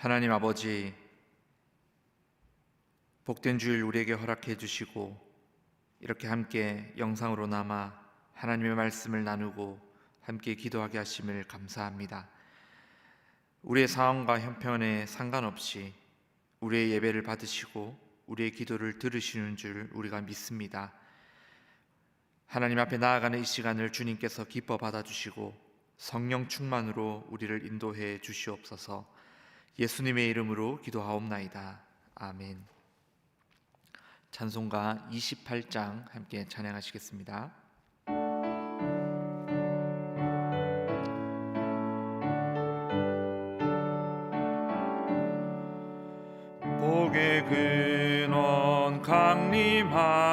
하나님 아버지, 복된 주일 우리에게 허락해 주시고 이렇게 함께 영상으로나마 하나님의 말씀을 나누고 함께 기도하게 하심을 감사합니다. 우리의 상황과 형편에 상관없이 우리의 예배를 받으시고 우리의 기도를 들으시는 줄 우리가 믿습니다. 하나님 앞에 나아가는 이 시간을 주님께서 기뻐 받아주시고 성령 충만으로 우리를 인도해 주시옵소서. 예수님의 이름으로 기도하옵나이다. 아멘. 찬송가 28장 함께 찬양하시겠습니다. 복의 근원 강림하사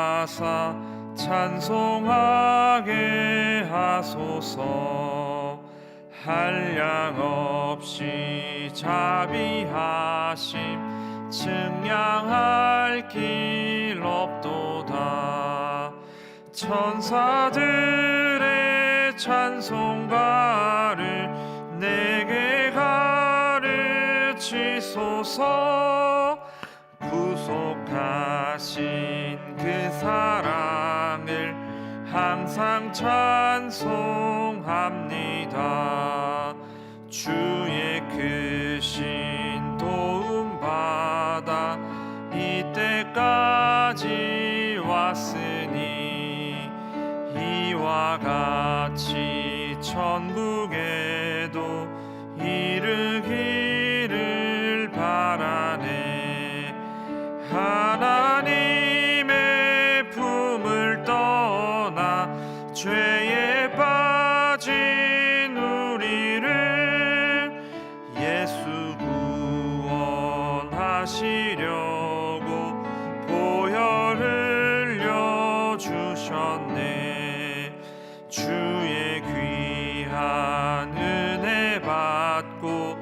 찬송하게 하소서. 한량 없이 자비하심 측량할 길 없도다. 천사들의 찬송가를 내게 가르치소서. 구속하신 그 사랑을 항상 찬송합니다. 주의 크신 도움 받아 이때까지 왔으니 이와 같이 천국에도 이르기를 바라네. 하나님의 품을 떠나 죄에 빠진 우리를 예수 구원하시려고 보혈 흘려 주셨네. 주의 귀한 은혜 받고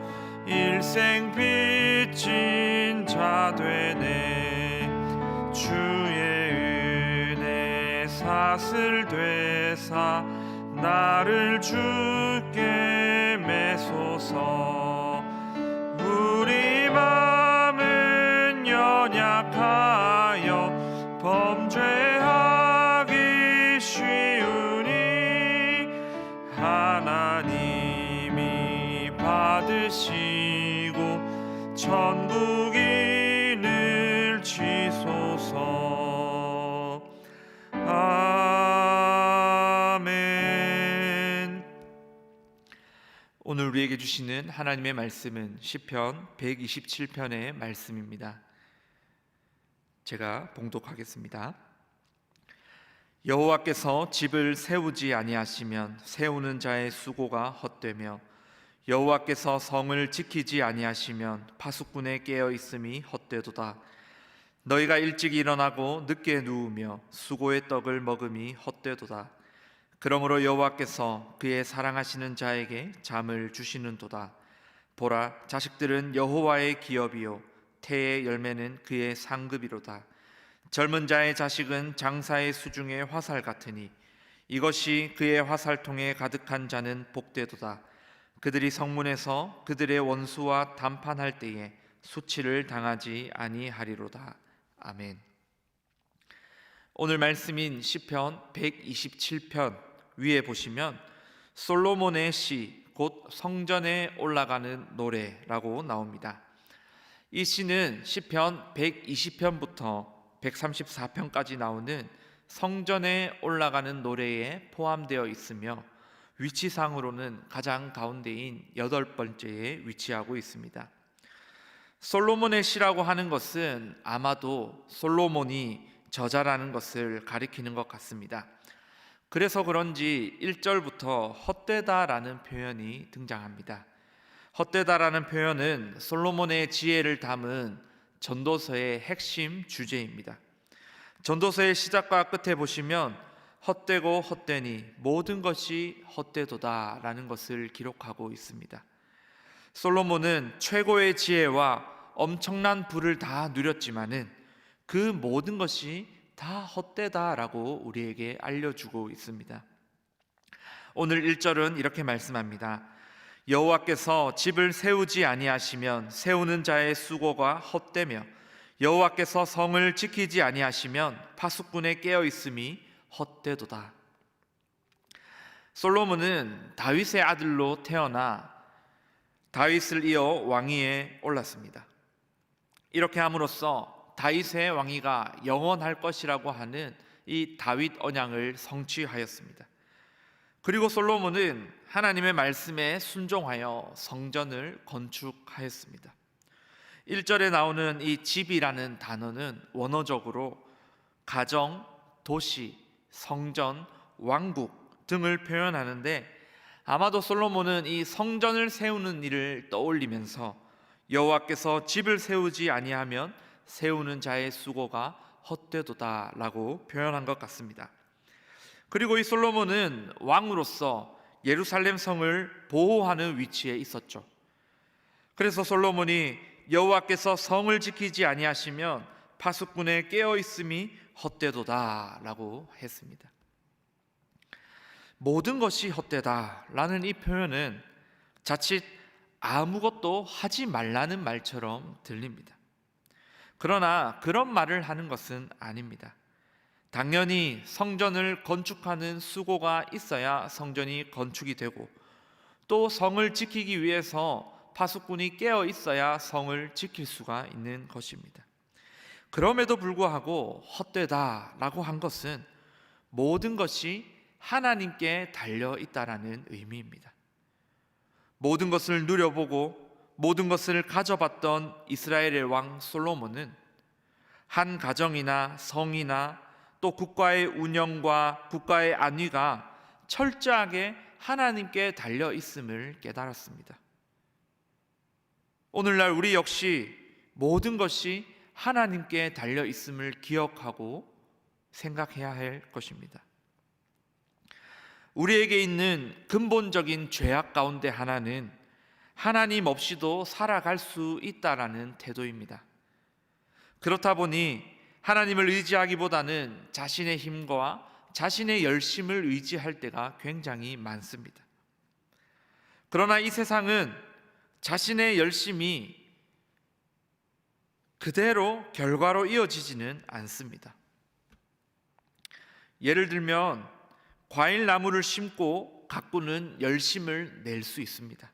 일생 빚진 자 되네. 주의 은혜 사슬 되사 나를 주께 매소서. 우리 마음은 연약하여 범죄하기 쉬우니 하나님이 받으시고 천국인을 치소서. 아멘. 오늘 우리에게 주시는 하나님의 말씀은 시편 127편의 말씀입니다. 제가 봉독하겠습니다. 여호와께서 집을 세우지 아니하시면 세우는 자의 수고가 헛되며 여호와께서 성을 지키지 아니하시면 파수꾼의 깨어 있음이 헛되도다. 너희가 일찍 일어나고 늦게 누우며 수고의 떡을 먹음이 헛되도다. 그러므로 여호와께서 그의 사랑하시는 자에게 잠을 주시는도다. 보라, 자식들은 여호와의 기업이요 태의 열매는 그의 상급이로다. 젊은 자의 자식은 장사의 수중의 화살 같으니 이것이 그의 화살통에 가득한 자는 복되도다. 그들이 성문에서 그들의 원수와 담판할 때에 수치를 당하지 아니하리로다. 아멘. 오늘 말씀인 시편 127편 위에 보시면 솔로몬의 시, 곧 성전에 올라가는 노래라고 나옵니다. 이 시는 시편 120편부터 134편까지 나오는 성전에 올라가는 노래에 포함되어 있으며 위치상으로는 가장 가운데인 8번째에 위치하고 있습니다. 솔로몬의 시라고 하는 것은 아마도 솔로몬이 저자라는 것을 가리키는 것 같습니다. 그래서 그런지 1절부터 헛되다라는 표현이 등장합니다. 헛되다라는 표현은 솔로몬의 지혜를 담은 전도서의 핵심 주제입니다. 전도서의 시작과 끝에 보시면 헛되고 헛되니 모든 것이 헛되도다 라는 것을 기록하고 있습니다. 솔로몬은 최고의 지혜와 엄청난 부를 다 누렸지만은 그 모든 것이 다 헛되다라고 우리에게 알려주고 있습니다. 오늘 1절은 이렇게 말씀합니다. 여호와께서 집을 세우지 아니하시면 세우는 자의 수고가 헛되며 여호와께서 성을 지키지 아니하시면 파수꾼의 깨어 있음이 헛되도다. 솔로몬은 다윗의 아들로 태어나 다윗을 이어 왕위에 올랐습니다. 이렇게 함으로써 다윗의 왕위가 영원할 것이라고 하는 이 다윗 언약을 성취하였습니다. 그리고 솔로몬은 하나님의 말씀에 순종하여 성전을 건축하였습니다. 1절에 나오는 이 집이라는 단어는 원어적으로 가정, 도시, 성전, 왕국 등을 표현하는데, 아마도 솔로몬은 이 성전을 세우는 일을 떠올리면서 여호와께서 집을 세우지 아니하면 세우는 자의 수고가 헛되도다 라고 표현한 것 같습니다. 그리고 이 솔로몬은 왕으로서 예루살렘 성을 보호하는 위치에 있었죠. 그래서 솔로몬이 여호와께서 성을 지키지 아니하시면 파수꾼의 깨어 있음이 헛되도다 라고 했습니다. 모든 것이 헛되다라는 이 표현은 자칫 아무것도 하지 말라는 말처럼 들립니다. 그러나 그런 말을 하는 것은 아닙니다. 당연히 성전을 건축하는 수고가 있어야 성전이 건축이 되고, 또 성을 지키기 위해서 파수꾼이 깨어 있어야 성을 지킬 수가 있는 것입니다. 그럼에도 불구하고 헛되다라고 한 것은 모든 것이 하나님께 달려 있다라는 의미입니다. 모든 것을 누려보고 모든 것을 가져봤던 이스라엘의 왕 솔로몬은 한 가정이나 성이나 또 국가의 운영과 국가의 안위가 철저하게 하나님께 달려 있음을 깨달았습니다. 오늘날 우리 역시 모든 것이 하나님께 달려 있음을 기억하고 생각해야 할 것입니다. 우리에게 있는 근본적인 죄악 가운데 하나는 하나님 없이도 살아갈 수 있다라는 태도입니다. 그렇다 보니 하나님을 의지하기보다는 자신의 힘과 자신의 열심을 의지할 때가 굉장히 많습니다. 그러나 이 세상은 자신의 열심이 그대로 결과로 이어지지는 않습니다. 예를 들면 과일 나무를 심고 가꾸는 열심을 낼 수 있습니다.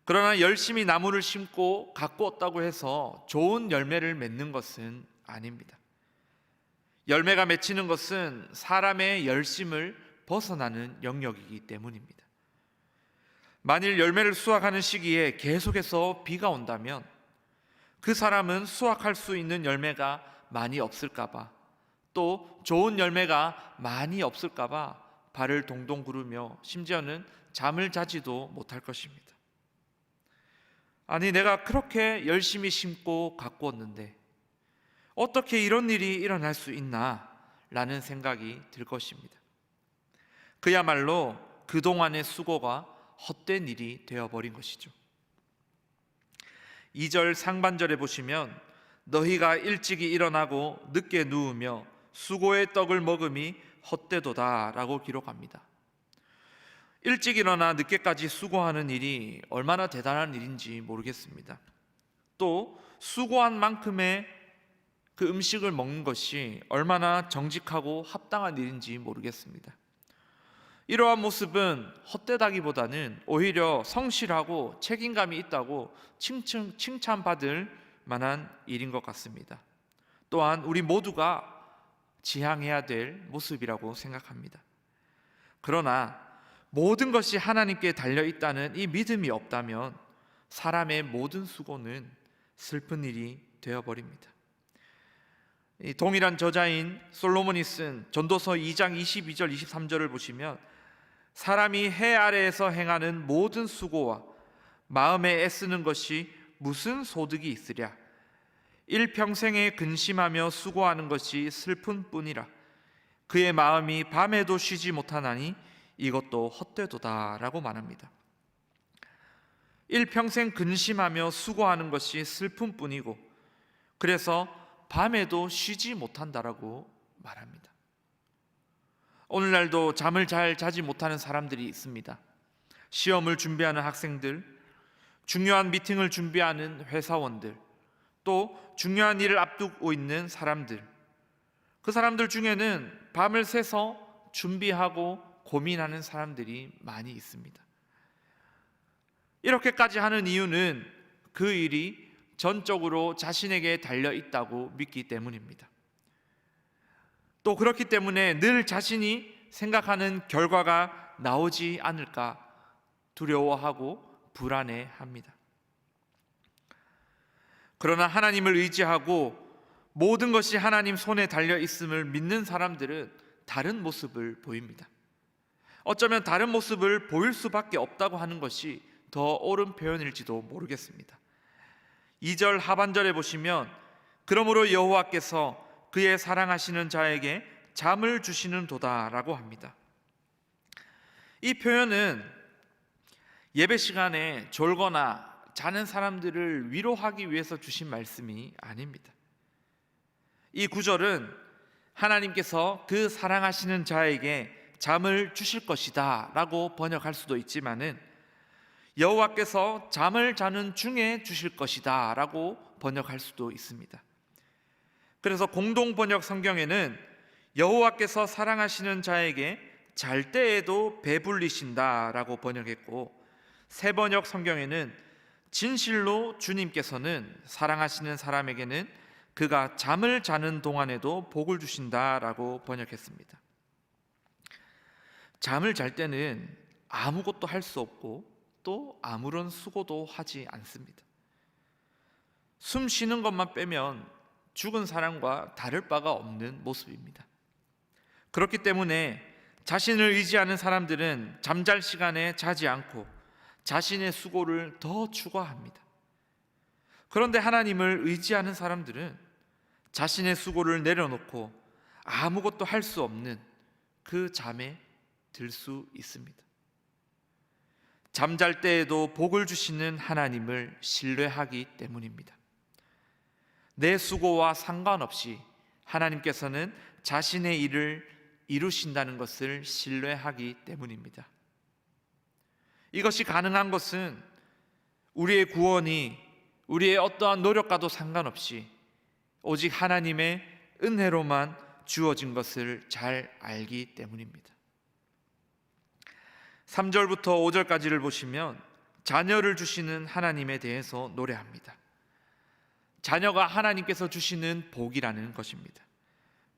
그러나 열심히 나무를 심고 가꾸었다고 해서 좋은 열매를 맺는 것은 아닙니다. 열매가 맺히는 것은 사람의 열심을 벗어나는 영역이기 때문입니다. 만일 열매를 수확하는 시기에 계속해서 비가 온다면 그 사람은 수확할 수 있는 열매가 많이 없을까 봐, 또 좋은 열매가 많이 없을까 봐 발을 동동 구르며 심지어는 잠을 자지도 못할 것입니다. 아니, 내가 그렇게 열심히 심고 가꾸었는데 어떻게 이런 일이 일어날 수 있나 라는 생각이 들 것입니다. 그야말로 그동안의 수고가 헛된 일이 되어버린 것이죠. 2절 상반절에 보시면 너희가 일찍이 일어나고 늦게 누우며 수고의 떡을 먹음이 헛되도다 라고 기록합니다. 일찍 일어나 늦게까지 수고하는 일이 얼마나 대단한 일인지 모르겠습니다. 또 수고한 만큼의 그 음식을 먹는 것이 얼마나 정직하고 합당한 일인지 모르겠습니다. 이러한 모습은 헛되다기보다는 오히려 성실하고 책임감이 있다고 칭찬받을 만한 일인 것 같습니다. 또한 우리 모두가 지향해야 될 모습이라고 생각합니다. 그러나 모든 것이 하나님께 달려있다는 이 믿음이 없다면 사람의 모든 수고는 슬픈 일이 되어버립니다. 이 동일한 저자인 솔로몬이 쓴 전도서 2장 22절 23절을 보시면 사람이 해 아래에서 행하는 모든 수고와 마음에 애쓰는 것이 무슨 소득이 있으랴. 일평생에 근심하며 수고하는 것이 슬픈 뿐이라. 그의 마음이 밤에도 쉬지 못하나니 이것도 헛되도다 라고 말합니다. 일평생 근심하며 수고하는 것이 슬픈 뿐이고, 그래서 밤에도 쉬지 못한다라고 말합니다. 오늘날도 잠을 잘 자지 못하는 사람들이 있습니다. 시험을 준비하는 학생들, 중요한 미팅을 준비하는 회사원들, 또 중요한 일을 앞두고 있는 사람들, 그 사람들 중에는 밤을 새서 준비하고 고민하는 사람들이 많이 있습니다. 이렇게까지 하는 이유는 그 일이 전적으로 자신에게 달려 있다고 믿기 때문입니다. 또 그렇기 때문에 늘 자신이 생각하는 결과가 나오지 않을까 두려워하고 불안해합니다. 그러나 하나님을 의지하고 모든 것이 하나님 손에 달려 있음을 믿는 사람들은 다른 모습을 보입니다. 어쩌면 다른 모습을 보일 수밖에 없다고 하는 것이 더 옳은 표현일지도 모르겠습니다. 2절 하반절에 보시면 그러므로 여호와께서 그의 사랑하시는 자에게 잠을 주시는 도다라고 합니다. 이 표현은 예배 시간에 졸거나 자는 사람들을 위로하기 위해서 주신 말씀이 아닙니다. 이 구절은 하나님께서 그 사랑하시는 자에게 잠을 주실 것이다 라고 번역할 수도 있지만은 여호와께서 잠을 자는 중에 주실 것이다 라고 번역할 수도 있습니다. 그래서 공동 번역 성경에는 여호와께서 사랑하시는 자에게 잘 때에도 배불리신다 라고 번역했고, 새 번역 성경에는 진실로 주님께서는 사랑하시는 사람에게는 그가 잠을 자는 동안에도 복을 주신다 라고 번역했습니다. 잠을 잘 때는 아무것도 할 수 없고 또 아무런 수고도 하지 않습니다. 숨 쉬는 것만 빼면 죽은 사람과 다를 바가 없는 모습입니다. 그렇기 때문에 자신을 의지하는 사람들은 잠잘 시간에 자지 않고 자신의 수고를 더 추가합니다. 그런데 하나님을 의지하는 사람들은 자신의 수고를 내려놓고 아무것도 할 수 없는 그 잠에 들 수 있습니다. 잠잘 때에도 복을 주시는 하나님을 신뢰하기 때문입니다. 내 수고와 상관없이 하나님께서는 자신의 일을 이루신다는 것을 신뢰하기 때문입니다. 이것이 가능한 것은 우리의 구원이 우리의 어떠한 노력과도 상관없이 오직 하나님의 은혜로만 주어진 것을 잘 알기 때문입니다. 3절부터 5절까지를 보시면 자녀를 주시는 하나님에 대해서 노래합니다. 자녀가 하나님께서 주시는 복이라는 것입니다.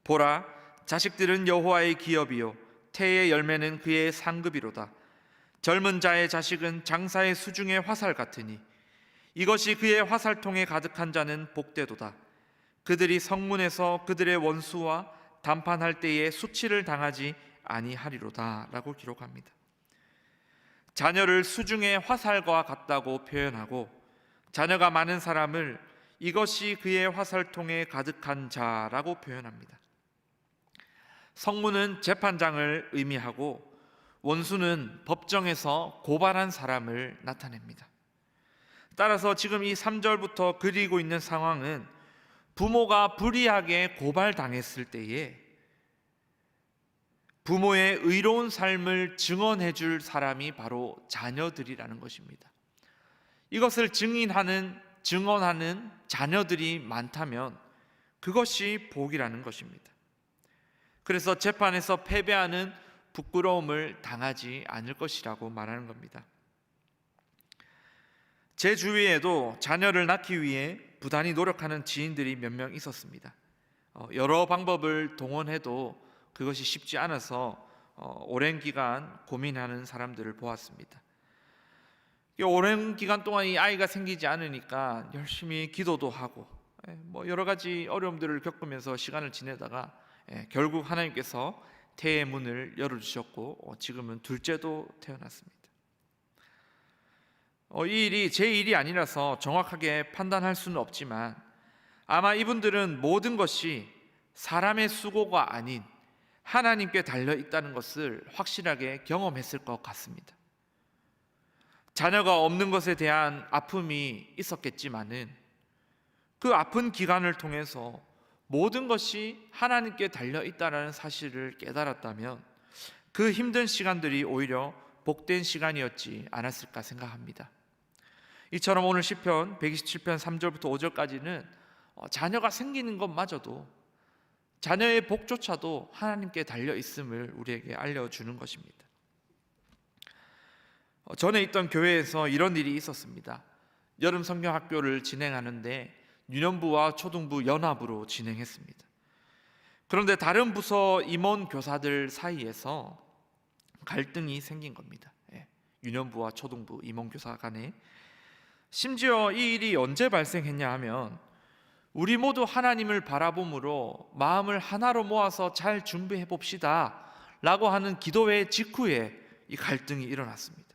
보라, 자식들은 여호와의 기업이요 태의 열매는 그의 상급이로다. 젊은 자의 자식은 장사의 수중의 화살 같으니 이것이 그의 화살통에 가득한 자는 복되도다. 그들이 성문에서 그들의 원수와 담판할 때에 수치를 당하지 아니하리로다 라고 기록합니다. 자녀를 수중의 화살과 같다고 표현하고 자녀가 많은 사람을 이것이 그의 화살통에 가득한 자라고 표현합니다. 성문은 재판장을 의미하고 원수는 법정에서 고발한 사람을 나타냅니다. 따라서 지금 이 3절부터 그리고 있는 상황은 부모가 불의하게 고발당했을 때에 부모의 의로운 삶을 증언해 줄 사람이 바로 자녀들이라는 것입니다. 이것을 증언하는 자녀들이 많다면 그것이 복이라는 것입니다. 그래서 재판에서 패배하는 부끄러움을 당하지 않을 것이라고 말하는 겁니다. 제 주위에도 자녀를 낳기 위해 부단히 노력하는 지인들이 몇 명 있었습니다. 여러 방법을 동원해도 그것이 쉽지 않아서 오랜 기간 고민하는 사람들을 보았습니다. 오랜 기간 동안 이 아이가 생기지 않으니까 열심히 기도도 하고 여러 가지 어려움들을 겪으면서 시간을 지내다가 결국 하나님께서 태의 문을 열어주셨고 지금은 둘째도 태어났습니다. 이 일이 제 일이 아니라서 정확하게 판단할 수는 없지만 아마 이분들은 모든 것이 사람의 수고가 아닌 하나님께 달려 있다는 것을 확실하게 경험했을 것 같습니다. 자녀가 없는 것에 대한 아픔이 있었겠지만은 그 아픈 기간을 통해서 모든 것이 하나님께 달려 있다는 사실을 깨달았다면 그 힘든 시간들이 오히려 복된 시간이었지 않았을까 생각합니다. 이처럼 오늘 시편 127편 3절부터 5절까지는 자녀가 생기는 것마저도, 자녀의 복조차도 하나님께 달려 있음을 우리에게 알려주는 것입니다. 전에 있던 교회에서 이런 일이 있었습니다. 여름 성경학교를 진행하는데 유년부와 초등부 연합으로 진행했습니다. 그런데 다른 부서 임원 교사들 사이에서 갈등이 생긴 겁니다. 유년부와 초등부 임원 교사 간에. 심지어 이 일이 언제 발생했냐 하면 우리 모두 하나님을 바라봄으로 마음을 하나로 모아서 잘 준비해 봅시다 라고 하는 기도회 직후에 이 갈등이 일어났습니다.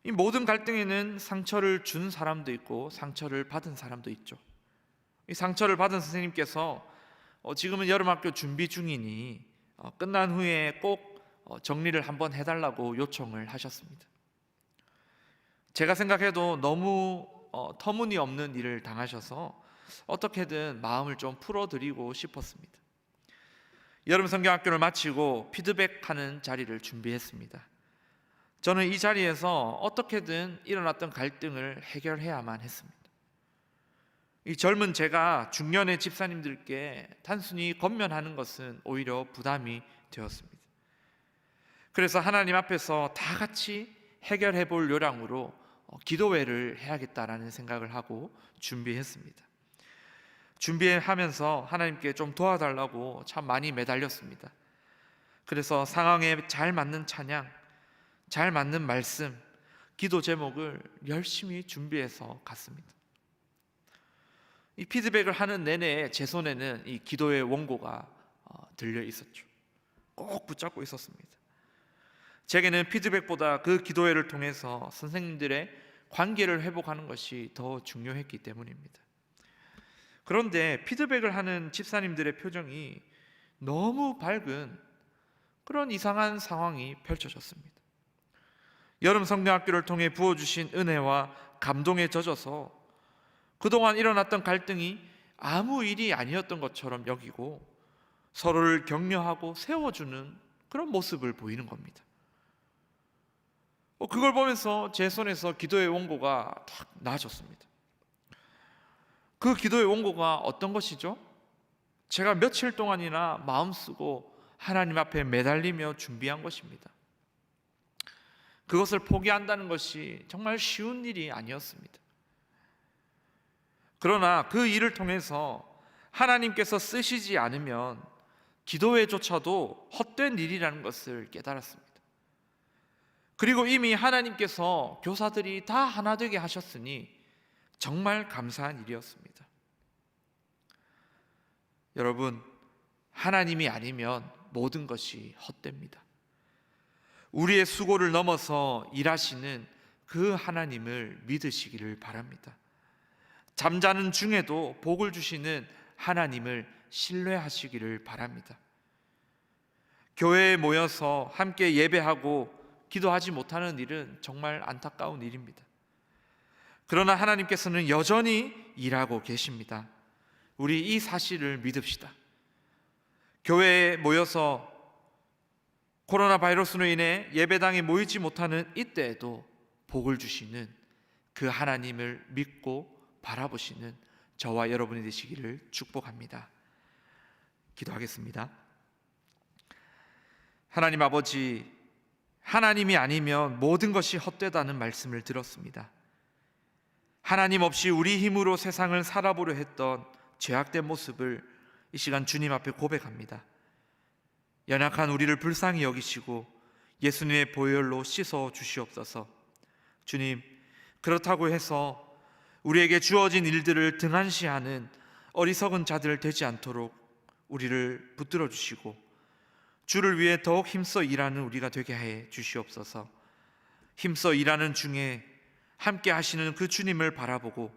이 모든 갈등에는 상처를 준 사람도 있고 상처를 받은 사람도 있죠. 이 상처를 받은 선생님께서 지금은 여름학교 준비 중이니 끝난 후에 꼭 정리를 한번 해달라고 요청을 하셨습니다. 제가 생각해도 너무 터무니없는 일을 당하셔서 어떻게든 마음을 좀 풀어드리고 싶었습니다. 여름 성경학교를 마치고 피드백하는 자리를 준비했습니다. 저는 이 자리에서 어떻게든 일어났던 갈등을 해결해야만 했습니다. 이 젊은 제가 중년의 집사님들께 단순히 권면하는 것은 오히려 부담이 되었습니다. 그래서 하나님 앞에서 다 같이 해결해 볼 요량으로 기도회를 해야겠다라는 생각을 하고 준비했습니다. 준비하면서 하나님께 좀 도와달라고 참 많이 매달렸습니다. 그래서 상황에 잘 맞는 찬양, 잘 맞는 말씀, 기도 제목을 열심히 준비해서 갔습니다. 이 피드백을 하는 내내 제 손에는 이 기도의 원고가 들려 있었죠. 꼭 붙잡고 있었습니다. 제게는 피드백보다 그 기도회를 통해서 선생님들의 관계를 회복하는 것이 더 중요했기 때문입니다. 그런데 피드백을 하는 집사님들의 표정이 너무 밝은 그런 이상한 상황이 펼쳐졌습니다. 여름 성경학교를 통해 부어주신 은혜와 감동에 젖어서 그동안 일어났던 갈등이 아무 일이 아니었던 것처럼 여기고 서로를 격려하고 세워주는 그런 모습을 보이는 겁니다. 그걸 보면서 제 손에서 기도의 원고가 탁 나아졌습니다. 그 기도의 원고가 어떤 것이죠? 제가 며칠 동안이나 마음 쓰고 하나님 앞에 매달리며 준비한 것입니다. 그것을 포기한다는 것이 정말 쉬운 일이 아니었습니다. 그러나 그 일을 통해서 하나님께서 쓰시지 않으면 기도회조차도 헛된 일이라는 것을 깨달았습니다. 그리고 이미 하나님께서 교사들이 다 하나 되게 하셨으니 정말 감사한 일이었습니다. 여러분, 하나님이 아니면 모든 것이 헛됩니다. 우리의 수고를 넘어서 일하시는 그 하나님을 믿으시기를 바랍니다. 잠자는 중에도 복을 주시는 하나님을 신뢰하시기를 바랍니다. 교회에 모여서 함께 예배하고 기도하지 못하는 일은 정말 안타까운 일입니다. 그러나 하나님께서는 여전히 일하고 계십니다. 우리 이 사실을 믿읍시다. 교회에 모여서 코로나 바이러스로 인해 예배당에 모이지 못하는 이때에도 복을 주시는 그 하나님을 믿고 바라보시는 저와 여러분이 되시기를 축복합니다. 기도하겠습니다. 하나님 아버지, 하나님이 아니면 모든 것이 헛되다는 말씀을 들었습니다. 하나님 없이 우리 힘으로 세상을 살아보려 했던 죄악된 모습을 이 시간 주님 앞에 고백합니다. 연약한 우리를 불쌍히 여기시고 예수님의 보혈로 씻어 주시옵소서. 주님, 그렇다고 해서 우리에게 주어진 일들을 등한시하는 어리석은 자들 되지 않도록 우리를 붙들어 주시고 주를 위해 더욱 힘써 일하는 우리가 되게 해 주시옵소서. 힘써 일하는 중에 함께 하시는 그 주님을 바라보고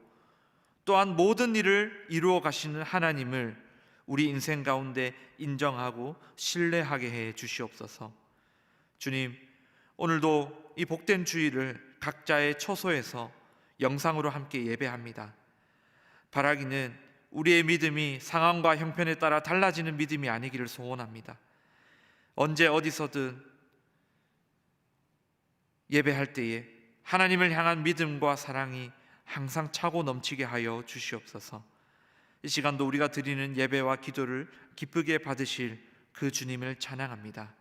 또한 모든 일을 이루어 가시는 하나님을 우리 인생 가운데 인정하고 신뢰하게 해 주시옵소서. 주님, 오늘도 이 복된 주일을 각자의 처소에서 영상으로 함께 예배합니다. 바라기는 우리의 믿음이 상황과 형편에 따라 달라지는 믿음이 아니기를 소원합니다. 언제 어디서든 예배할 때에 하나님을 향한 믿음과 사랑이 항상 차고 넘치게 하여 주시옵소서. 이 시간도 우리가 드리는 예배와 기도를 기쁘게 받으실 그 주님을 찬양합니다.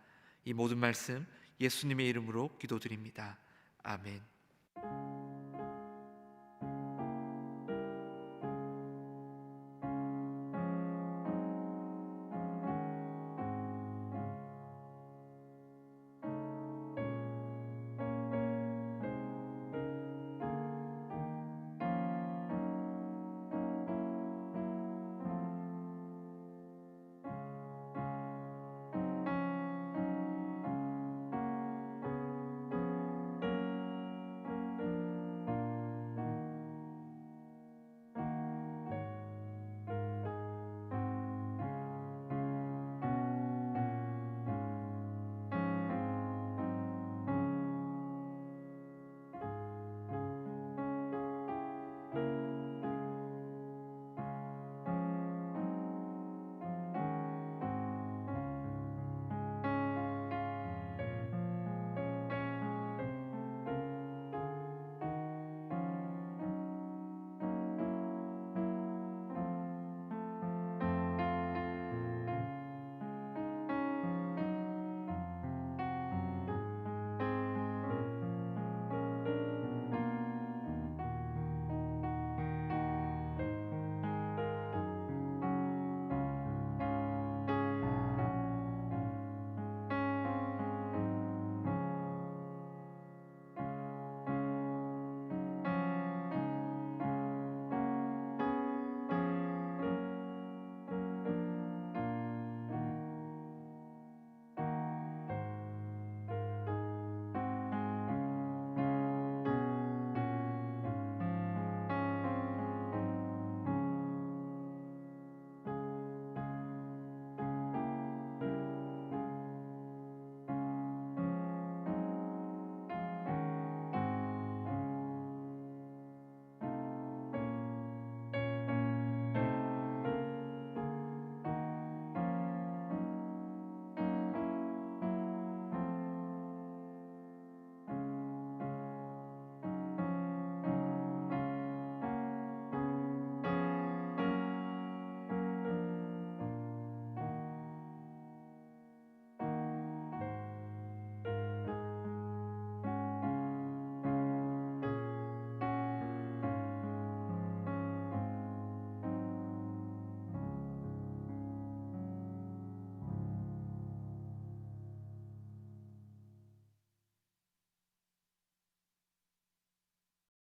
이 모든 말씀 예수님의 이름으로 기도드립니다. 아멘.